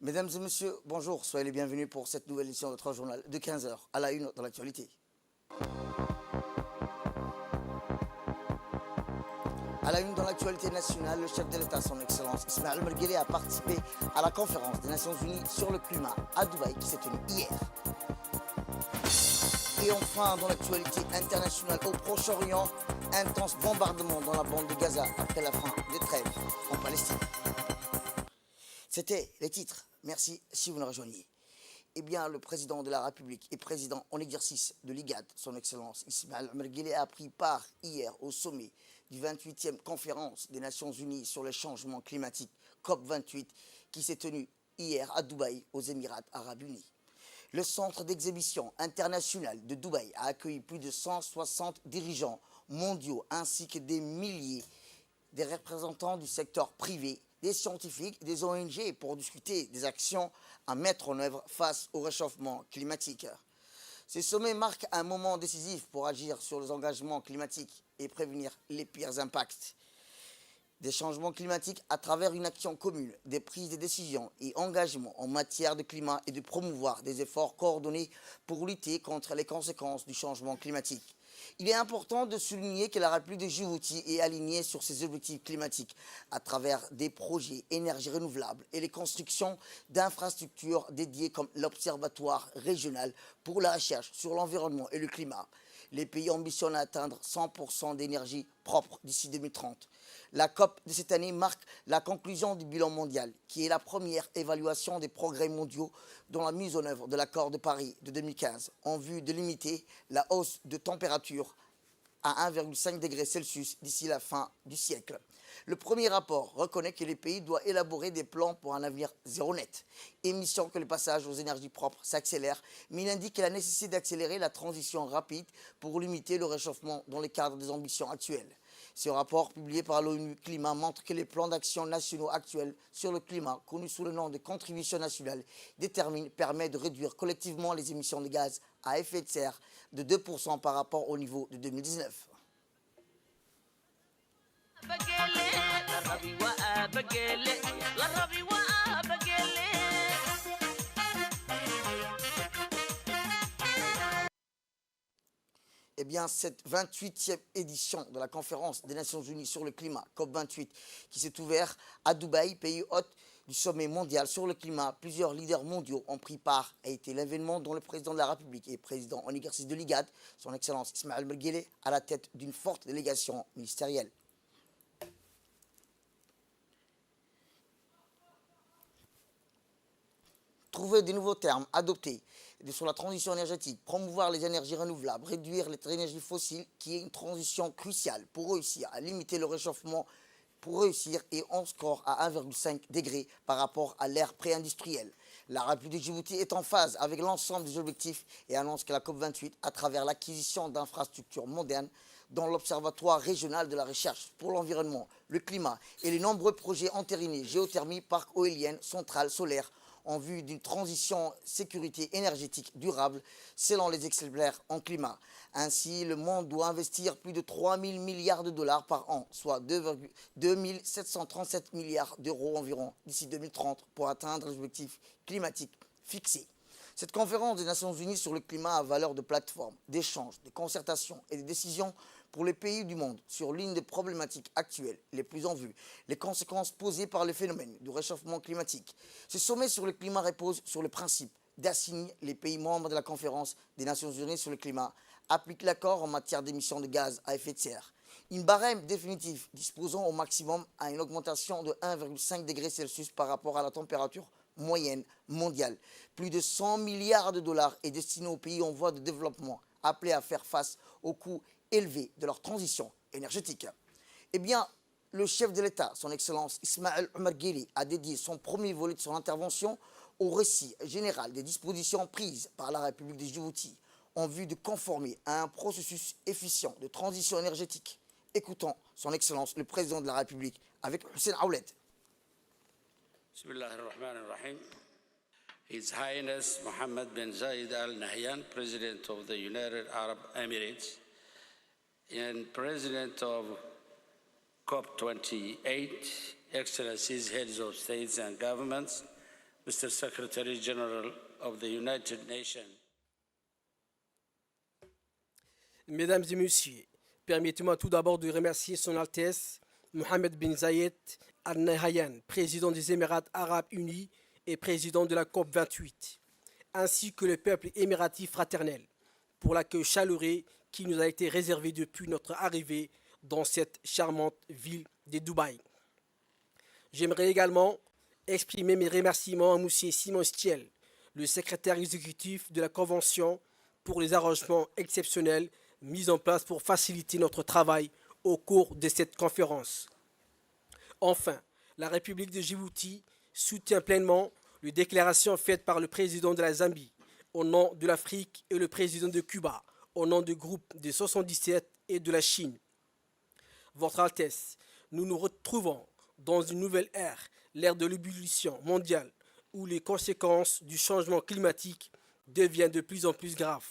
Mesdames et messieurs, bonjour, soyez les bienvenus pour cette nouvelle édition de notre journal de 15 h à la une dans l'actualité. À la une dans l'actualité nationale, le chef de l'État, son Excellence Ismaël Omar Guelleh, a participé à la conférence des Nations Unies sur le climat à Dubaï qui s'est tenue hier. Et enfin, dans l'actualité internationale au Proche-Orient, intense bombardement dans la bande de Gaza après la fin des trêves en Palestine. C'était les titres. Merci si vous nous rejoignez. Eh bien, le président de la République et président en exercice de l'IGAD, son Excellence Ismaël Omar Guelleh, a pris part hier au sommet du 28e conférence des Nations Unies sur le changement climatique, COP28, qui s'est tenue hier à Dubaï, aux Émirats Arabes Unis. Le centre d'exhibition international de Dubaï a accueilli plus de 160 dirigeants mondiaux ainsi que des milliers de représentants du secteur privé, des scientifiques, des ONG pour discuter des actions à mettre en œuvre face au réchauffement climatique. Ce sommet marque un moment décisif pour agir sur les engagements climatiques et prévenir les pires impacts des changements climatiques à travers une action commune, des prises de décisions et engagements en matière de climat et de promouvoir des efforts coordonnés pour lutter contre les conséquences du changement climatique. Il est important de souligner que la République de Djibouti est alignée sur ses objectifs climatiques à travers des projets énergie renouvelable et les constructions d'infrastructures dédiées comme l'Observatoire régional pour la recherche sur l'environnement et le climat. Les pays ambitionnent à atteindre 100% d'énergie propre d'ici 2030. La COP de cette année marque la conclusion du bilan mondial, qui est la première évaluation des progrès mondiaux dans la mise en œuvre de l'accord de Paris de 2015, en vue de limiter la hausse de température à 1,5 degré Celsius d'ici la fin du siècle. Le premier rapport reconnaît que les pays doivent élaborer des plans pour un avenir zéro net, émission que le passage aux énergies propres s'accélère, mais il indique la nécessité d'accélérer la transition rapide pour limiter le réchauffement dans le cadre des ambitions actuelles. Ce rapport, publié par l'ONU Climat, montre que les plans d'action nationaux actuels sur le climat, connus sous le nom de contribution nationale, permettent de réduire collectivement les émissions de gaz à effet de serre de 2% par rapport au niveau de 2019. Eh bien, cette 28e édition de la conférence des Nations Unies sur le climat, COP28, qui s'est ouverte à Dubaï, pays hôte du sommet mondial sur le climat, plusieurs leaders mondiaux ont pris part, a été l'événement dont le président de la République et président en exercice de l'IGAD, son Excellence Ismaël Omar Guelleh, à la tête d'une forte délégation ministérielle. Trouver de nouveaux termes adoptés sur la transition énergétique, promouvoir les énergies renouvelables, réduire les énergies fossiles, qui est une transition cruciale pour réussir à limiter le réchauffement, pour réussir et on score à 1,5 degré par rapport à l'ère pré-industrielle. La République de Djibouti est en phase avec l'ensemble des objectifs et annonce que la COP28, à travers l'acquisition d'infrastructures modernes, dans l'Observatoire régional de la recherche pour l'environnement, le climat et les nombreux projets entérinés, géothermie, parcs éoliennes, centrales solaires, en vue d'une transition sécurité énergétique durable selon les experts en climat. Ainsi, le monde doit investir plus de 3 000 milliards de dollars par an, soit 2 737 milliards d'euros environ d'ici 2030 pour atteindre les objectifs climatiques fixés. Cette conférence des Nations Unies sur le climat a valeur de plateforme, d'échange, de concertation et de décision pour les pays du monde sur l'une des problématiques actuelles les plus en vue, les conséquences posées par le phénomène du réchauffement climatique. Ce sommet sur le climat repose sur le principe d'assigner les pays membres de la conférence des Nations Unies sur le climat, appliquent l'accord en matière d'émissions de gaz à effet de serre. Une barème définitive disposant au maximum à une augmentation de 1,5 degré Celsius par rapport à la température moyenne mondiale. Plus de 100 milliards de dollars est destiné aux pays en voie de développement appelés à faire face aux coûts élevés de leur transition énergétique. Eh bien, le chef de l'État, son Excellence Ismaël Omar Guelleh, a dédié son premier volet de son intervention au récit général des dispositions prises par la République de Djibouti en vue de conformer à un processus efficient de transition énergétique. Écoutons son Excellence le président de la République avec Hussein Aoulet. Bismillahirrahmanirrahim. His Highness Mohammed bin Zayed Al Nahyan, President of the United Arab Emirates and President of COP28, Excellencies, Heads of States and Governments, Mr. Secretary General of the United Nations. Mesdames et messieurs, permettez-moi tout d'abord de remercier Son Altesse Mohammed bin Zayed Al Nahyan, président des Émirats arabes unis et président de la COP 28, ainsi que le peuple émirati fraternel, pour l'accueil chaleureux qui nous a été réservé depuis notre arrivée dans cette charmante ville de Dubaï. J'aimerais également exprimer mes remerciements à M. Simon Stiel, le secrétaire exécutif de la Convention, pour les arrangements exceptionnels mis en place pour faciliter notre travail au cours de cette conférence. Enfin, la République de Djibouti soutient pleinement les déclarations faites par le président de la Zambie au nom de l'Afrique et le président de Cuba au nom du groupe des 77 et de la Chine. Votre Altesse, nous nous retrouvons dans une nouvelle ère, l'ère de l'ébullition mondiale, où les conséquences du changement climatique deviennent de plus en plus graves.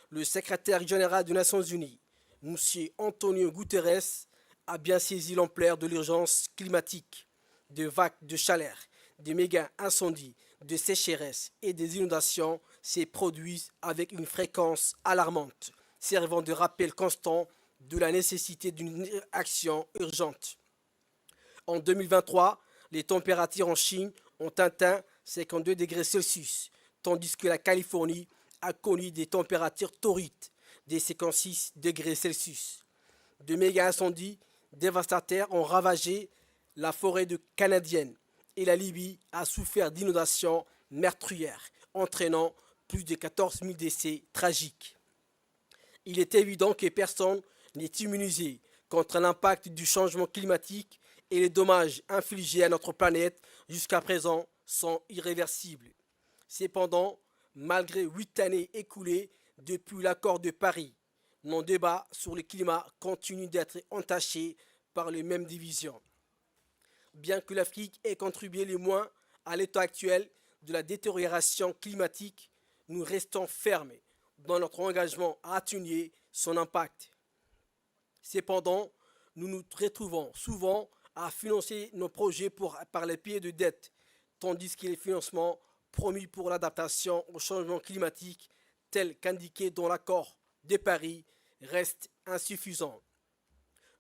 Le secrétaire général des Nations Unies, M. Antonio Guterres, a bien saisi l'ampleur de l'urgence climatique. Des vagues de chaleur, des méga incendies, de sécheresses et des inondations se produisent avec une fréquence alarmante, servant de rappel constant de la nécessité d'une action urgente. En 2023, les températures en Chine ont atteint 52 degrés Celsius, tandis que la Californie a connu des températures torrides de 56 degrés Celsius. De méga incendies dévastateurs ont ravagé la forêt canadienne et la Libye a souffert d'inondations meurtrières, entraînant plus de 14 000 décès tragiques. Il est évident que personne n'est immunisé contre l'impact du changement climatique et les dommages infligés à notre planète jusqu'à présent sont irréversibles. Cependant, malgré 8 années écoulées depuis l'accord de Paris, nos débats sur le climat continuent d'être entachés par les mêmes divisions. Bien que l'Afrique ait contribué le moins à l'état actuel de la détérioration climatique, nous restons fermes dans notre engagement à atténuer son impact. Cependant, nous nous retrouvons souvent à financer nos projets par les pieds de dette, tandis que les financements promis pour l'adaptation au changement climatique, tels qu'indiqués dans l'accord de Paris, restent insuffisants.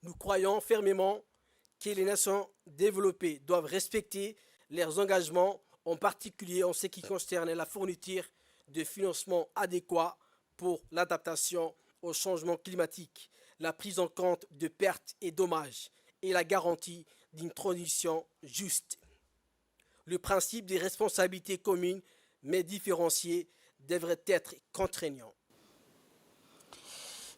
Nous croyons fermement que les nations développées doivent respecter leurs engagements, en particulier en ce qui concerne la fourniture de financements adéquats pour l'adaptation au changement climatique, la prise en compte de pertes et dommages et la garantie d'une transition juste. Le principe des responsabilités communes mais différenciées devrait être contraignant.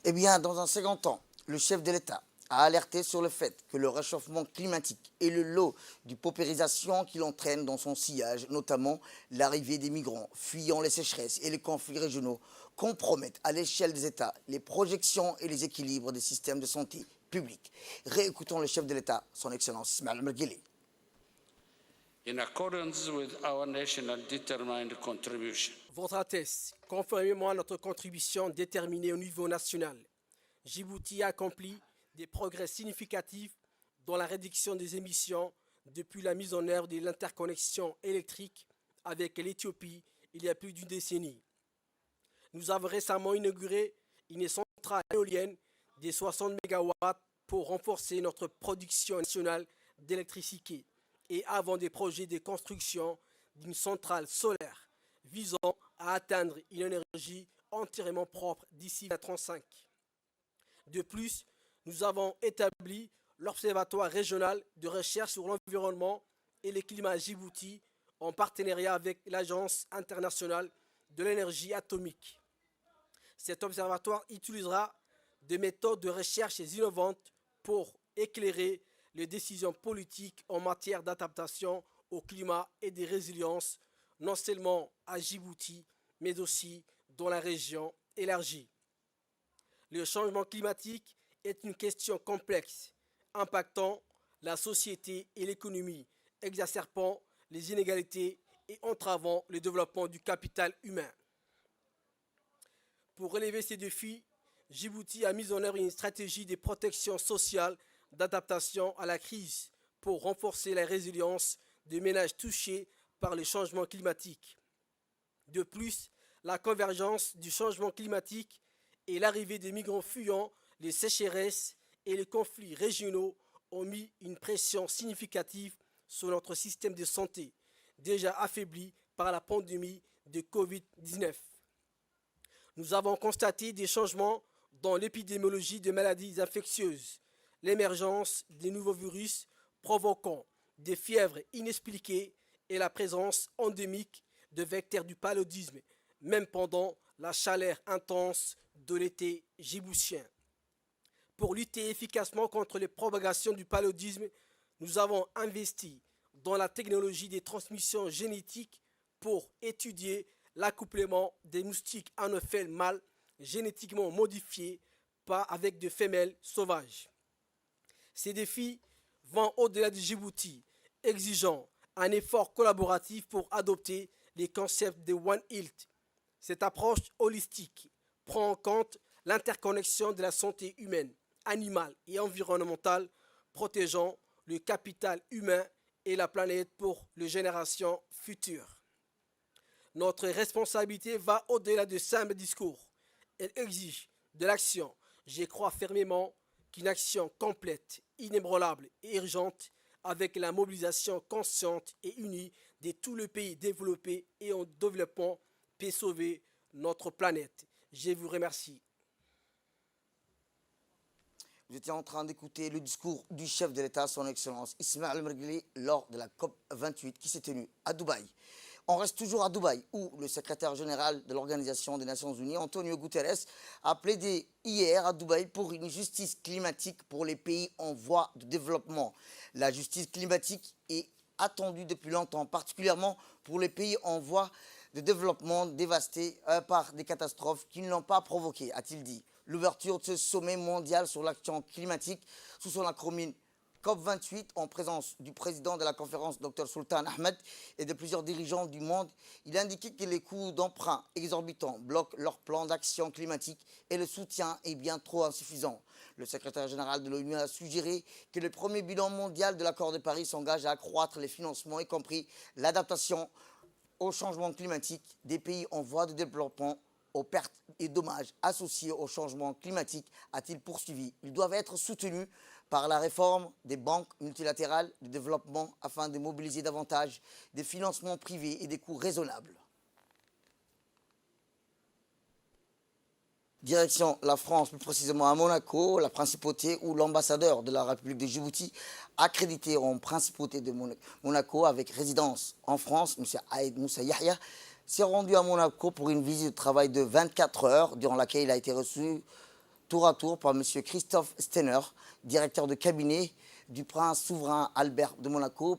Eh bien, dans un second temps, le chef de l'État a alerté sur le fait que le réchauffement climatique et le lot de paupérisation qu'il entraîne dans son sillage, notamment l'arrivée des migrants fuyant les sécheresses et les conflits régionaux, compromettent à l'échelle des États les projections et les équilibres des systèmes de santé publique. Réécoutons le chef de l'État, son Excellence Ismaël Omar Guelleh. In accordance with our national determined contribution, Votre Altesse, conformément à notre contribution déterminée au niveau national, Djibouti a accompli des progrès significatifs dans la réduction des émissions depuis la mise en œuvre de l'interconnexion électrique avec l'Éthiopie il y a plus d'une décennie. Nous avons récemment inauguré une centrale éolienne de 60 MW pour renforcer notre production nationale d'électricité et avons des projets de construction d'une centrale solaire visant à atteindre une énergie entièrement propre d'ici 2035. De plus, nous avons établi l'Observatoire régional de recherche sur l'environnement et le climat à Djibouti en partenariat avec l'Agence internationale de l'énergie atomique. Cet observatoire utilisera des méthodes de recherche innovantes pour éclairer les décisions politiques en matière d'adaptation au climat et de résilience, non seulement à Djibouti, mais aussi dans la région élargie. Le changement climatique est une question complexe, impactant la société et l'économie, exacerbant les inégalités et entravant le développement du capital humain. Pour relever ces défis, Djibouti a mis en œuvre une stratégie de protection sociale d'adaptation à la crise pour renforcer la résilience des ménages touchés par le changement climatique. De plus, la convergence du changement climatique et l'arrivée des migrants fuyant les sécheresses et les conflits régionaux ont mis une pression significative sur notre système de santé, déjà affaibli par la pandémie de Covid-19. Nous avons constaté des changements dans l'épidémiologie des maladies infectieuses, l'émergence de nouveaux virus provoquant des fièvres inexpliquées et la présence endémique de vecteurs du paludisme, même pendant la chaleur intense de l'été djiboutien. Pour lutter efficacement contre les propagations du paludisme, nous avons investi dans la technologie des transmissions génétiques pour étudier l'accouplement des moustiques anopheles mâles génétiquement modifiés avec des femelles sauvages. Ces défis vont au-delà du Djibouti, exigeant un effort collaboratif pour adopter les concepts de One Health. Cette approche holistique prend en compte l'interconnexion de la santé humaine, animale et environnementale, protégeant le capital humain et la planète pour les générations futures. Notre responsabilité va au-delà de simples discours. Elle exige de l'action. Je crois fermement qu'une action complète, inébranlable et urgente, avec la mobilisation consciente et unie de tous les pays développés et en développement, peut sauver notre planète. Je vous remercie. Vous étiez en train d'écouter le discours du chef de l'État, son Excellence Ismaël Omar Guelleh, lors de la COP28 qui s'est tenue à Dubaï. On reste toujours à Dubaï, où le secrétaire général de l'Organisation des Nations Unies, Antonio Guterres, a plaidé hier à Dubaï pour une justice climatique pour les pays en voie de développement. La justice climatique est attendue depuis longtemps, particulièrement pour les pays en voie de développement dévastés par des catastrophes qui ne l'ont pas provoqué, a-t-il dit. L'ouverture de ce sommet mondial sur l'action climatique sous son acronyme COP28 en présence du président de la conférence, Dr Sultan Ahmed, et de plusieurs dirigeants du monde, il a indiqué que les coûts d'emprunt exorbitants bloquent leur plan d'action climatique et le soutien est bien trop insuffisant. Le secrétaire général de l'ONU a suggéré que le premier bilan mondial de l'accord de Paris s'engage à accroître les financements, y compris l'adaptation au changement climatique des pays en voie de développement, aux pertes et dommages associés au changement climatique, a-t-il poursuivi. Ils doivent être soutenus par la réforme des banques multilatérales de développement afin de mobiliser davantage des financements privés et des coûts raisonnables. Direction la France, plus précisément à Monaco, la principauté où l'ambassadeur de la République de Djibouti, accrédité en principauté de Monaco avec résidence en France, M. Aïd Moussa Yahya, s'est rendu à Monaco pour une visite de travail de 24 heures, durant laquelle il a été reçu tour à tour par M. Christophe Steiner, directeur de cabinet du prince souverain Albert de Monaco,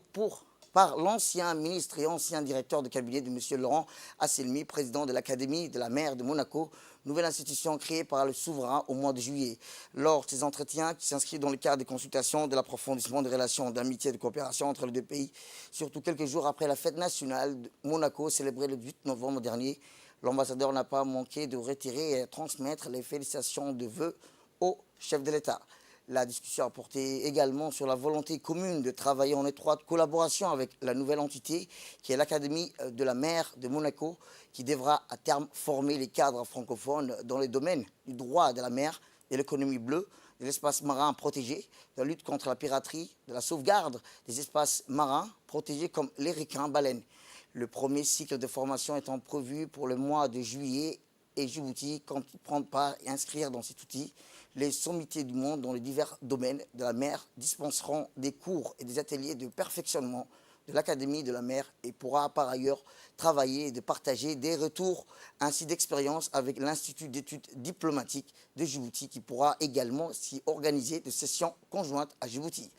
par l'ancien ministre et ancien directeur de cabinet de M. Laurent Asselmi, président de l'Académie de la mer de Monaco, nouvelle institution créée par le souverain au mois de juillet. Lors de ces entretiens, qui s'inscrivent dans le cadre des consultations de l'approfondissement des relations d'amitié et de coopération entre les deux pays, surtout quelques jours après la fête nationale de Monaco, célébrée le 8 novembre dernier, l'ambassadeur n'a pas manqué de retirer et transmettre les félicitations de vœux au chef de l'État. La discussion a porté également sur la volonté commune de travailler en étroite collaboration avec la nouvelle entité qui est l'Académie de la mer de Monaco, qui devra à terme former les cadres francophones dans les domaines du droit de la mer, de l'économie bleue, de l'espace marin protégé, de la lutte contre la piraterie, de la sauvegarde des espaces marins protégés comme les requins-baleines. Le premier cycle de formation étant prévu pour le mois de juillet, et Djibouti compte prendre part et inscrire dans cet outil les sommités du monde dans les divers domaines de la mer, dispenseront des cours et des ateliers de perfectionnement de l'Académie de la mer et pourra par ailleurs travailler et de partager des retours ainsi d'expérience avec l'Institut d'études diplomatiques de Djibouti qui pourra également s'y organiser de sessions conjointes à Djibouti.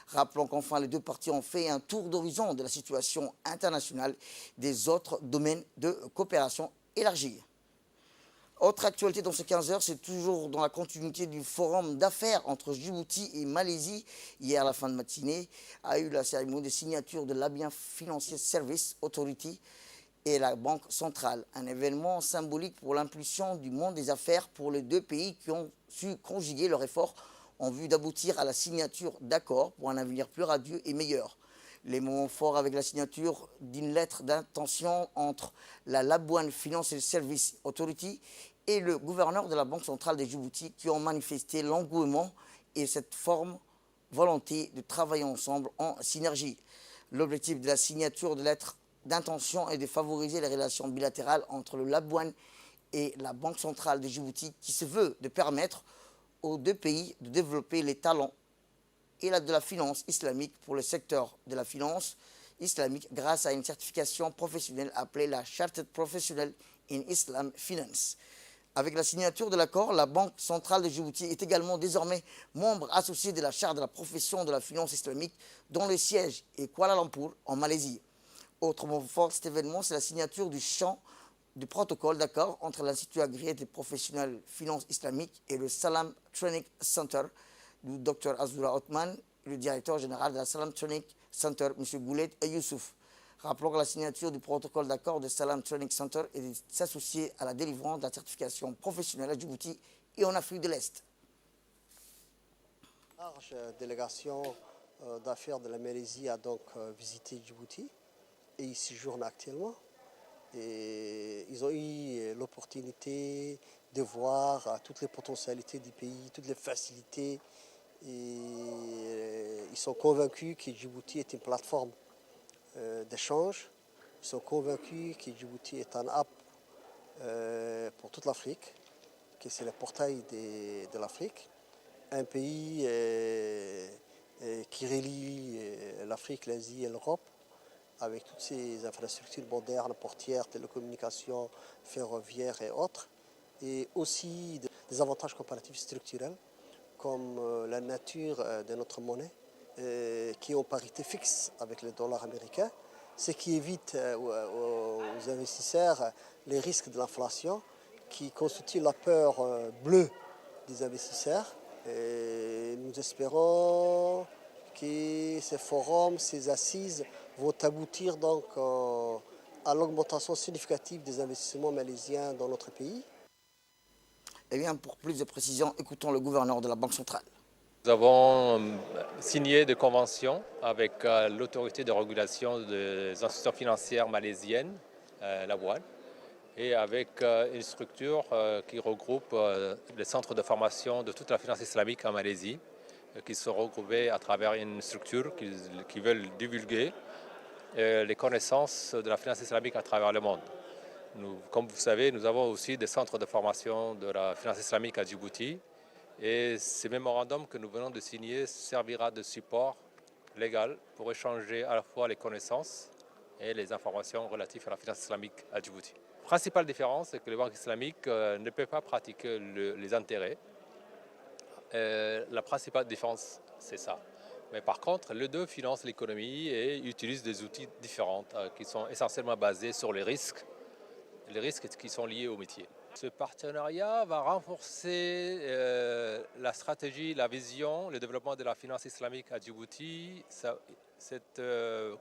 Rappelons qu'enfin les deux parties ont fait un tour d'horizon de la situation internationale des autres domaines de coopération élargie. Autre actualité dans ces 15 heures, c'est toujours dans la continuité du forum d'affaires entre Djibouti et Malaisie. Hier, à la fin de matinée, a eu la cérémonie de signature de l'Abian Financial Service Authority et la Banque centrale. Un événement symbolique pour l'impulsion du monde des affaires pour les deux pays qui ont su conjuguer leurs efforts en vue d'aboutir à la signature d'accords pour un avenir plus radieux et meilleur. Les moments forts avec la signature d'une lettre d'intention entre la Labuan Financial Service Authority et le gouverneur de la Banque centrale de Djibouti qui ont manifesté l'engouement et cette volonté de travailler ensemble en synergie. L'objectif de la signature de lettre d'intention est de favoriser les relations bilatérales entre le Labuan et la Banque centrale de Djibouti qui se veut de permettre aux deux pays de développer les talents et de la finance islamique pour le secteur de la finance islamique grâce à une certification professionnelle appelée la Chartered Professional in Islam Finance. Avec la signature de l'accord, la Banque centrale de Djibouti est également désormais membre associé de la Charte de la profession de la finance islamique dont le siège est Kuala Lumpur en Malaisie. Autrement fort, cet événement, c'est la signature du champ du protocole d'accord entre l'Institut agréé des professionnels finance islamique et le Salam Training Center du Dr Azura Othman et le directeur général de la Salam Training Center, M. Goulet Youssouf. Rappelons que la signature du protocole d'accord de Salam Training Center est de s'associer à la délivrance de la certification professionnelle à Djibouti et en Afrique de l'Est. La large délégation d'affaires de la Malaisie a donc visité Djibouti et y séjourne actuellement. Et ils ont eu l'opportunité de voir toutes les potentialités du pays, toutes les facilités. Et ils sont convaincus que Djibouti est une plateforme d'échange. Ils sont convaincus que Djibouti est un hub pour toute l'Afrique, que c'est le portail de l'Afrique. Un pays qui relie l'Afrique, l'Asie et l'Europe avec toutes ces infrastructures modernes, portières, télécommunications, ferroviaires et autres. Et aussi des avantages comparatifs structurels comme la nature de notre monnaie qui est en parité fixe avec le dollar américain, ce qui évite aux investisseurs les risques de l'inflation qui constituent la peur bleue des investisseurs. Et nous espérons que ces forums, ces assises vont aboutir donc à l'augmentation significative des investissements malaisiens dans notre pays. Eh bien, pour plus de précisions, écoutons le gouverneur de la Banque centrale. Nous avons signé des conventions avec l'autorité de régulation des institutions financières malaisiennes, la WAN, et avec une structure qui regroupe les centres de formation de toute la finance islamique en Malaisie, qui sont regroupés à travers une structure qui veulent divulguer les connaissances de la finance islamique à travers le monde. Comme vous savez, nous avons aussi des centres de formation de la finance islamique à Djibouti. Et ce mémorandum que nous venons de signer servira de support légal pour échanger à la fois les connaissances et les informations relatives à la finance islamique à Djibouti. La principale différence, c'est que les banques islamiques ne peuvent pas pratiquer les intérêts. La principale différence, c'est ça. Mais par contre, les deux financent l'économie et utilisent des outils différents qui sont essentiellement basés sur les risques qui sont liés au métier. Ce partenariat va renforcer la stratégie, la vision, le développement de la finance islamique à Djibouti. Cette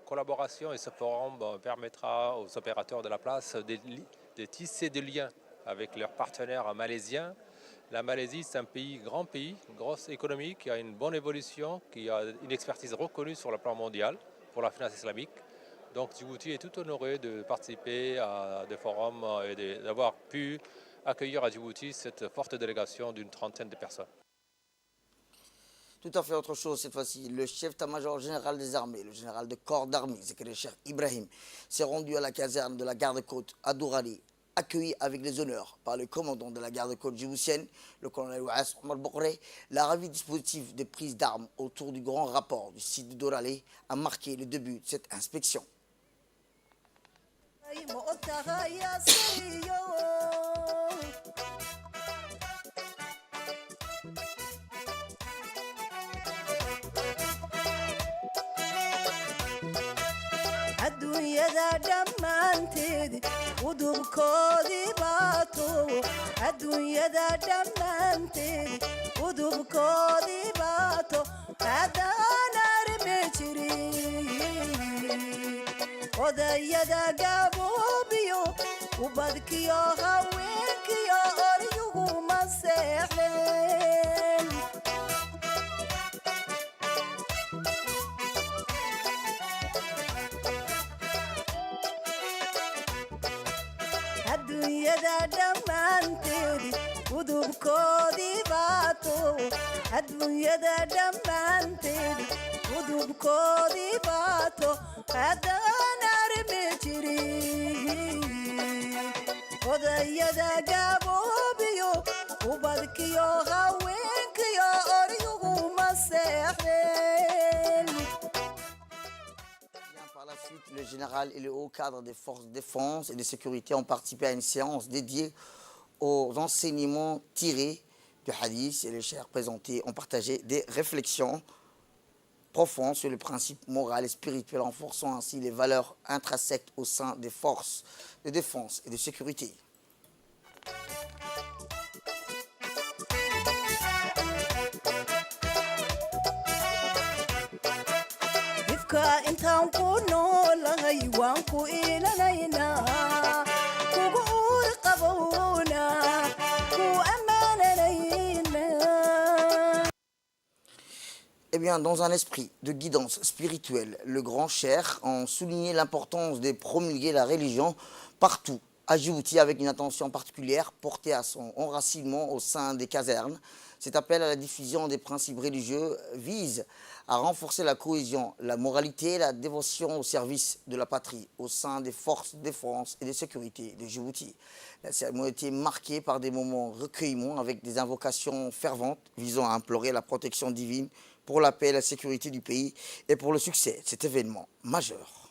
collaboration et ce forum permettra aux opérateurs de la place de tisser des liens avec leurs partenaires malaisiens. La Malaisie, c'est un grand pays, une grosse économie qui a une bonne évolution, qui a une expertise reconnue sur le plan mondial pour la finance islamique. Donc Djibouti est tout honoré de participer à des forums et d'avoir pu accueillir à Djibouti cette forte délégation d'une trentaine de personnes. Tout à fait autre chose cette fois-ci. Le chef d'état-major général des armées, le général de corps d'armée, le chef Ibrahim, s'est rendu à la caserne de la garde-côte à Dourali, accueilli avec les honneurs par le commandant de la garde-côte djiboutienne, le colonel Ouass Omar Bokré. L'arrivée dispositif de prise d'armes autour du grand rapport du site de Dourali a marqué le début de cette inspection. adduunyada dhammaanteed udubkoodii baato adduunyada dhammaanteed udubkoodii baato haddaan arme jirin odayada gaboobiyo ubadkiyo haweenkiyo oryuguma seexdeen adduunyada dhammaanteedi udubkoodii baato adduunyada dhammaanteedi udubkoodii baato haddaan armi jirin odayada gaboobiyo ubadkiyo haweenkiyo oryuguma seexdeen. Par la suite, le général et le haut cadre des forces de défense et de sécurité ont participé à une séance dédiée aux enseignements tirés du hadith et les chers présentés ont partagé des réflexions profondes sur le principe moral et spirituel, renforçant ainsi les valeurs intrinsèques au sein des forces de défense et de sécurité. intaan ku noolahay waan ku ilanaynaa kugu uur qabowna ku ammaananaynaa. Eh bien, dans un esprit de guidance spirituelle, le grand cheikh a souligné l'importance de promulguer la religion partout à Djibouti avec une attention particulière portée à son enracinement au sein des casernes. Cet appel à la diffusion des principes religieux vise à renforcer la cohésion, la moralité et la dévotion au service de la patrie au sein des forces de défense et de sécurité de Djibouti. La cérémonie a été marquée par des moments de recueillement avec des invocations ferventes visant à implorer la protection divine pour la paix et la sécurité du pays et pour le succès de cet événement majeur.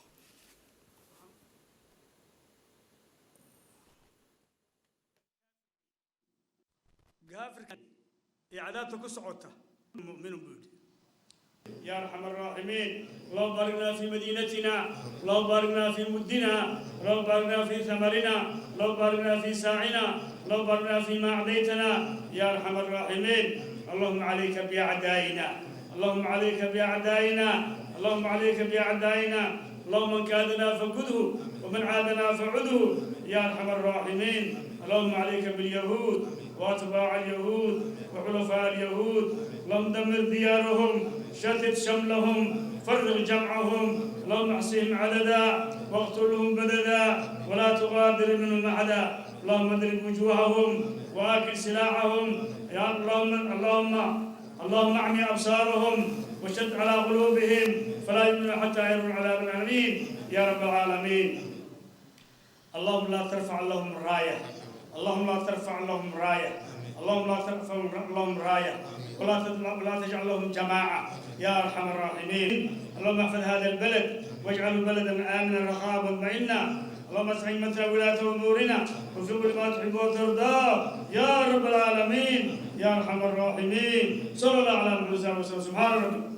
يا أرحم الراحمين اللهم باركنا في مدينتنا اللهم باركنا في مدنا اللهم باركنا في ثمرنا اللهم باركنا في ساعنا اللهم باركنا فيما أعطيتنا يا أرحم الراحمين اللهم عليك بأعدائنا اللهم عليك بأعدائنا اللهم عليك بأعدائنا اللهم من كادنا فكده ومن عادنا فعده يا أرحم الراحمين اللهم عليك باليهود وأتباع اليهود وحلفاء اليهود اللهم دمر ديارهم شتت شملهم فرغ جمعهم اللهم احصهم عددا واقتلهم بددا ولا تغادر منهم احدا اللهم اضرب وجوههم واكل سلاحهم يا اللهم اعمي ابصارهم وشد على قلوبهم فلا يؤمنون حتى يروا العذاب الاليم يا رب العالمين اللهم لا ترفع لهم رايه اللهم لا ترفع لهم رايه اللهم لا ترفع لهم رايه ولا تجعل لهم جماعه يا ارحم الراحمين اللهم احفظ هذا البلد واجعله بلدا امنا رخاء مطمئنا اللهم اسعد مثل ولاة امورنا وفق ما تحب وترضى يا رب العالمين يا ارحم الراحمين صلى الله على محمد وسلم سبحان ربك.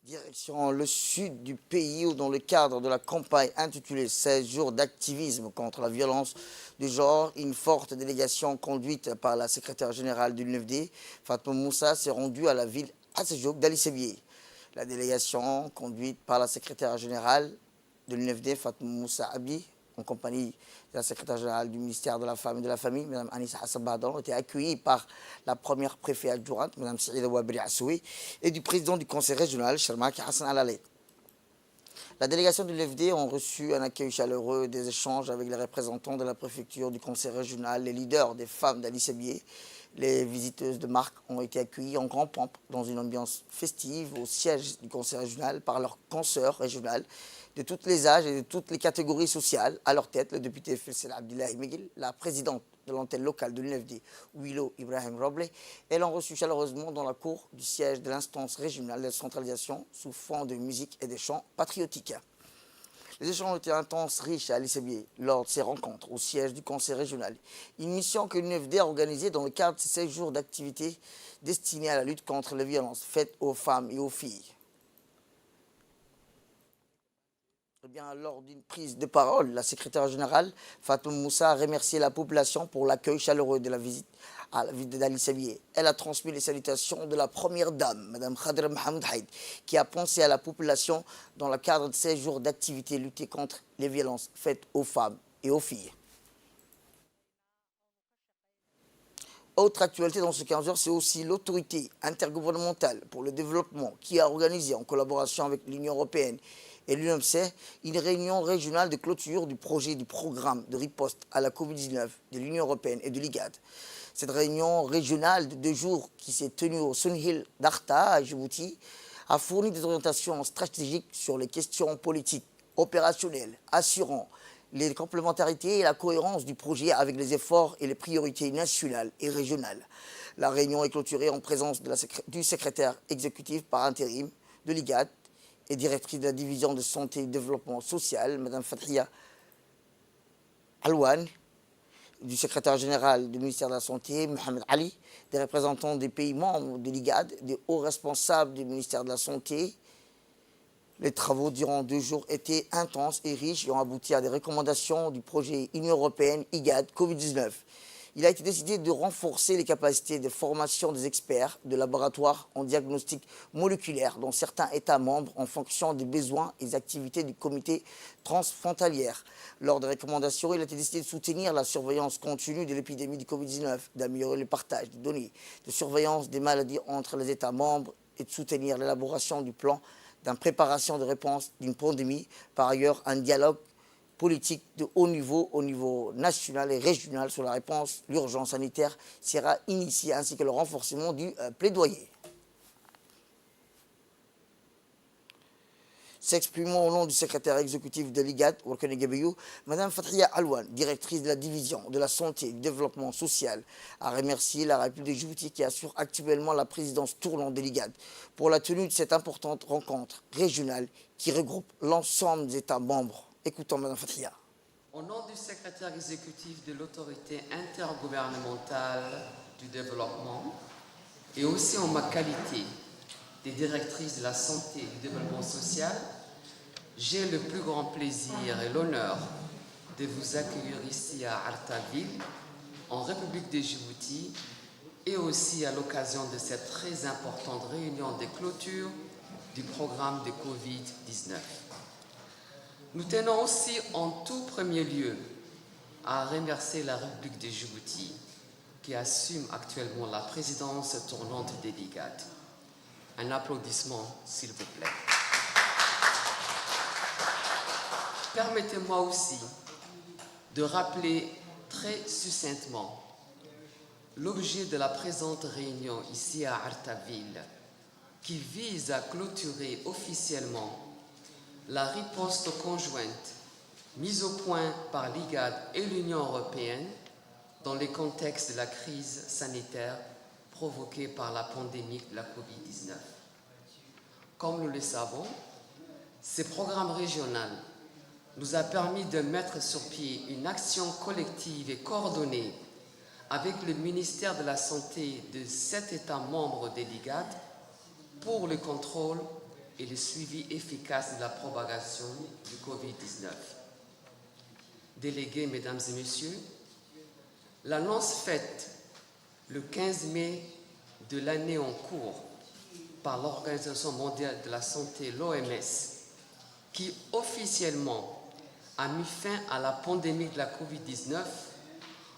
Direction le sud du pays où dans le cadre de la campagne intitulée 16 jours d'activisme contre la violence de genre, une forte délégation conduite par la secrétaire générale de l'UNFD, Fatma Moussa, s'est rendue à la ville Assejouk d'Ali Sebié. La délégation conduite par la secrétaire générale de l'UNFD, Fatma Moussa Abi, en compagnie de la secrétaire générale du ministère de la Femme et de la Famille, Mme Anissa Hassan-Bahadan, ont été accueillis par la première préfète adjointe, Mme Saïda Wabri Assoui, et du président du conseil régional, Sharmak Hassan Alalé. La délégation de l'UNFD a reçu un accueil chaleureux, des échanges avec les représentants de la préfecture, du conseil régional, les leaders des femmes d'Ali Sebié. Les visiteuses de marque ont été accueillies en grand pompe dans une ambiance festive au siège du conseil régional par leurs consoeurs régionales de tous les âges et de toutes les catégories sociales. À leur tête, le député Faisal Abdillahi Miguel, la présidente de l'antenne locale de l'UNFD, Willow Ibrahim Roble, et l'ont reçu chaleureusement dans la cour du siège de l'instance régionale de centralisation sous fond de musique et de chants patriotiques. Les échanges ont été intenses, riches à Ali Sebié lors de ces rencontres au siège du conseil régional. Une mission que l'UNFD a organisée dans le cadre de ces 16 jours d'activité destinée à la lutte contre les violences faites aux femmes et aux filles. Eh bien, lors d'une prise de parole, la secrétaire générale, Fatma Moussa, a remercié la population pour l'accueil chaleureux de la visite à la ville d'Ali Sebié. Elle a transmis les salutations de la première dame, Mme Khadra Mohamed Haïd, qui a pensé à la population dans le cadre de 16 jours d'activité lutter contre les violences faites aux femmes et aux filles. Autre actualité dans ce 15 heures, c'est aussi l'autorité intergouvernementale pour le développement qui a organisé en collaboration avec l'Union européenne et l'UNEPSE une réunion régionale de clôture du projet du programme de riposte à la Covid-19 de l'Union européenne et de l'IGAD. Cette réunion régionale de 2 jours qui s'est tenue au Sunhill d'Arta à Djibouti a fourni des orientations stratégiques sur les questions politiques, opérationnelles, assurant les complémentarités et la cohérence du projet avec les efforts et les priorités nationales et régionales. La réunion est clôturée en présence du secrétaire exécutif par intérim de l'IGAD et directrice de la division de santé et développement social, Mme Fathia Alwan, du secrétaire général du ministère de la Santé, Mohamed Ali, des représentants des pays membres de l'IGAD, des hauts responsables du ministère de la Santé. Les travaux durant 2 jours étaient intenses et riches et ont abouti à des recommandations du projet Union européenne IGAD Covid-19. Il a été décidé de renforcer les capacités de formation des experts de laboratoires en diagnostic moléculaire dans certains États membres en fonction des besoins et des activités du comité transfrontalier. Lors des recommandations, il a été décidé de soutenir la surveillance continue de l'épidémie du Covid-19, d'améliorer le partage des données de surveillance des maladies entre les États membres et de soutenir l'élaboration du plan d'une préparation de réponse d'une pandémie. Par ailleurs, un dialogue politique de haut niveau au niveau national et régional sur la réponse à l'urgence sanitaire sera initié, ainsi que le renforcement du plaidoyer. S'exprimant au nom du secrétaire exécutif de l'IGAD, Mme Fathia Alwan, directrice de la division de la santé et du développement social, a remercié la République de Djibouti qui assure actuellement la présidence tournante de l'IGAD pour la tenue de cette importante rencontre régionale qui regroupe l'ensemble des États membres. Écoutons Mme Fathia. Au nom du secrétaire exécutif de l'autorité intergouvernementale du développement et aussi en ma qualité de directrice de la santé et du développement social, j'ai le plus grand plaisir et l'honneur de vous accueillir ici à Artaville, en République de Djibouti, et aussi à l'occasion de cette très importante réunion de clôture du programme de Covid-19. Nous tenons aussi en tout premier lieu à remercier la République de Djibouti qui assume actuellement la présidence tournante de l'IGAD. Un applaudissement, s'il vous plaît. Permettez-moi aussi de rappeler très succinctement l'objet de la présente réunion ici à Artaville qui vise à clôturer officiellement la riposte conjointe mise au point par l'IGAD et l'Union européenne dans le contexte de la crise sanitaire provoquée par la pandémie de la Covid-19. Comme nous le savons, ce programme régional nous a permis de mettre sur pied une action collective et coordonnée avec le ministère de la Santé de 7 États membres de l'IGAD pour le contrôle et le suivi efficace de la propagation du Covid-19. Délégués, mesdames et messieurs, l'annonce faite le 15 mai de l'année en cours par l'Organisation mondiale de la santé, l'OMS, qui officiellement a mis fin à la pandémie de la Covid-19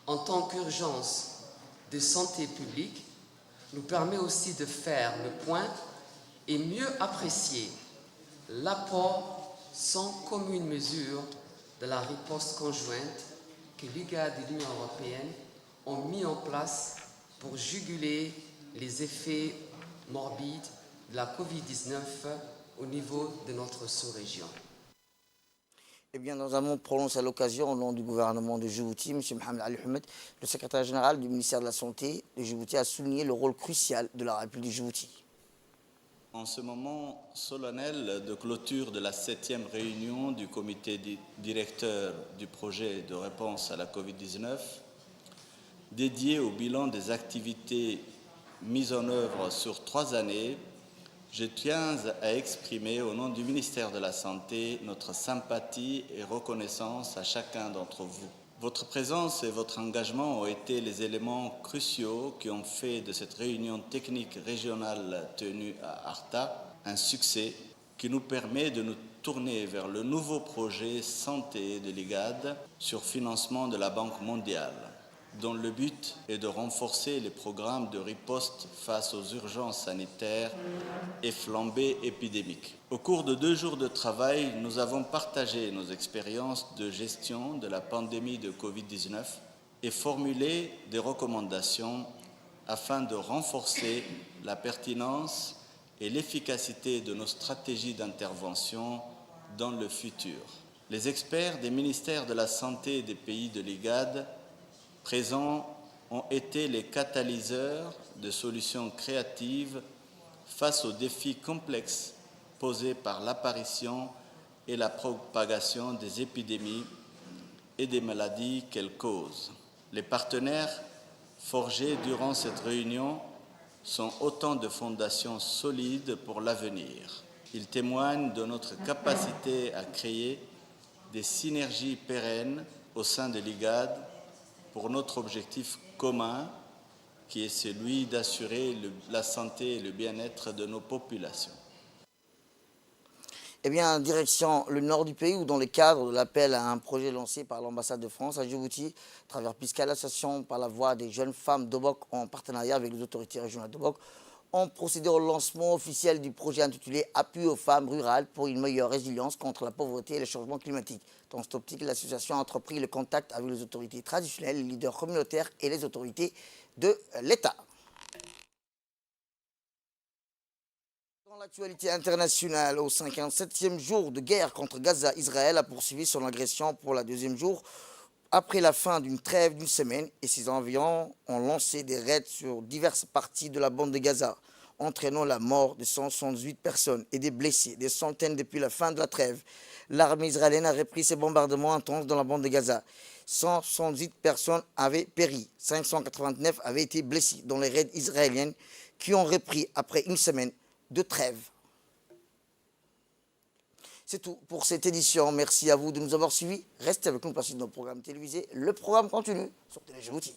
en tant qu'urgence de santé publique, nous permet aussi de faire le point et mieux apprécier l'apport sans commune mesure de la riposte conjointe que l'IGAD et l'Union européenne ont mis en place pour juguler les effets morbides de la Covid-19 au niveau de notre sous-région. Eh bien, dans un mot prononcé à l'occasion, au nom du gouvernement de Djibouti, M. Mohamed Ali Ahmed, le secrétaire général du ministère de la Santé de Djibouti a souligné le rôle crucial de la République de Djibouti. En ce moment solennel de clôture de la 7e réunion du comité directeur du projet de réponse à la Covid-19, dédié au bilan des activités mises en œuvre sur 3 années, je tiens à exprimer au nom du ministère de la Santé notre sympathie et reconnaissance à chacun d'entre vous. Votre présence et votre engagement ont été les éléments cruciaux qui ont fait de cette réunion technique régionale tenue à Arta un succès qui nous permet de nous tourner vers le nouveau projet santé de l'IGAD sur financement de la Banque mondiale. dont le but est de renforcer les programmes de riposte face aux urgences sanitaires et flambées épidémiques. Au cours de 2 jours de travail, nous avons partagé nos expériences de gestion de la pandémie de Covid-19 et formulé des recommandations afin de renforcer la pertinence et l'efficacité de nos stratégies d'intervention dans le futur. Les experts des ministères de la Santé des pays de l'IGAD présents ont été les catalyseurs de solutions créatives face aux défis complexes posés par l'apparition et la propagation des épidémies et des maladies qu'elles causent. Les partenaires forgés durant cette réunion sont autant de fondations solides pour l'avenir. Ils témoignent de notre capacité à créer des synergies pérennes au sein de l'IGAD pour notre objectif commun, qui est celui d'assurer la santé et le bien-être de nos populations. Eh bien, direction le nord du pays, où dans le cadre de l'appel à un projet lancé par l'ambassade de France à Djibouti, à travers Piscal, l'association par la voix des jeunes femmes d'Obok, en partenariat avec les autorités régionales d'Obok, ont procédé au lancement officiel du projet intitulé « Appui aux femmes rurales pour une meilleure résilience contre la pauvreté et le changement climatique ». Dans cette optique, l'association a entrepris le contact avec les autorités traditionnelles, les leaders communautaires et les autorités de l'État. Dans l'actualité internationale, au 57e jour de guerre contre Gaza, Israël a poursuivi son agression pour le 2e jour après la fin d'une trêve d'une semaine, et ses environs ont lancé des raids sur diverses parties de la bande de Gaza, entraînant la mort de 168 personnes et des blessés, des centaines depuis la fin de la trêve. L'armée israélienne a repris ses bombardements intenses dans la bande de Gaza. 168 personnes avaient péri, 589 avaient été blessés dans les raids israéliennes qui ont repris après une semaine de trêve. C'est tout pour cette édition. Merci à vous de nous avoir suivis. Restez avec nous pour la suite de nos programmes télévisés. Le programme continue sur Télé Djibouti.